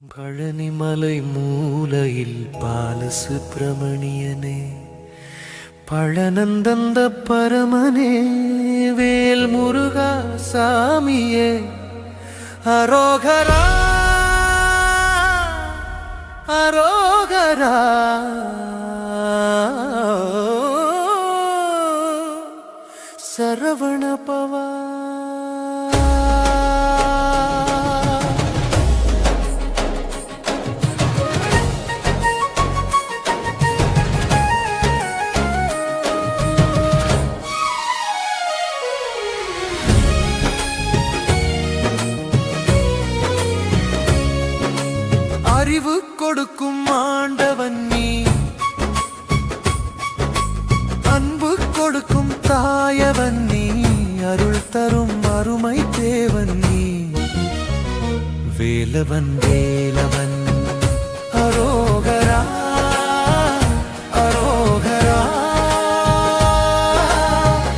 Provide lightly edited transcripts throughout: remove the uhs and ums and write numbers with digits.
பழனிமலை மூலையில் பாலசுப்பிரமணியனே, பழனந்தந்த பரமனே, வேல் முருகா சாமியே, அரோகரா அரோகரா. சரவண பவா அறிவு கொடுக்கும் ஆண்டவன் நீ, அன்பு கொடுக்கும் தாயவன் நீ, அருள் தரும் அருமை தேவன் நீ, வேலவன் வேலவன் அரோகரா அரோகரா.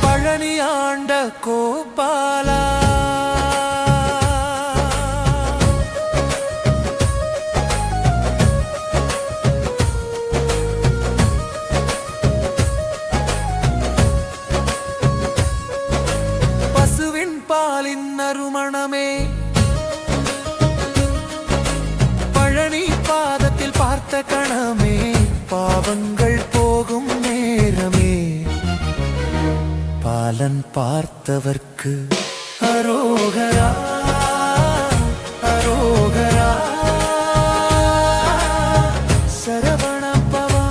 பழனி ஆண்ட கோபாலா, பாலின் நறுமணமே, பழனி பாதத்தில் பார்த்த கணமே, பாவங்கள் போகும் நேரமே, பாலன் பார்த்தவர்க்கு அரோகரா அரோகரா. சரவண பவா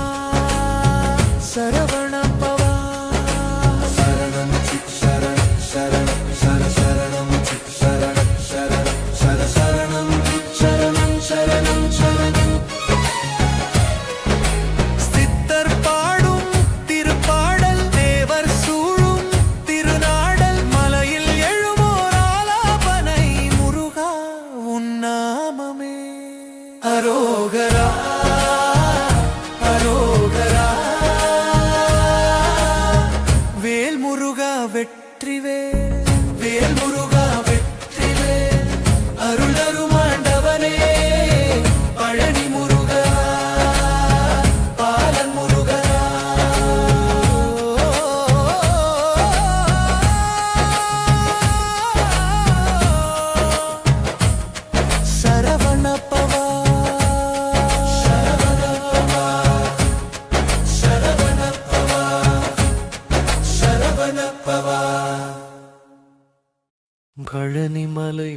சரவண பவா. சரணம் சித் சரணம் சரணம் சரணம் சித் சரணம் சரணம் சரணம் சரணம் சரணம் சரணம். சித்தர் பாடும் திருப்பாடல், தேவர் சூழும் திருநாடல், மலையில் எழுமோர் ஆலாபனை, முருகா உன் நாமமே. அரோகரா அரோகரா. வேல் முருகா வெற்றிவேல், வேல் முருகா வெற்றிவேல், அருள் தரும் ஆண்டவனே, பழனி முருகா பாலன் முருகா. சரவண பவா சரவண பவா சரவண பவா சரவண பவா. பழனிமலை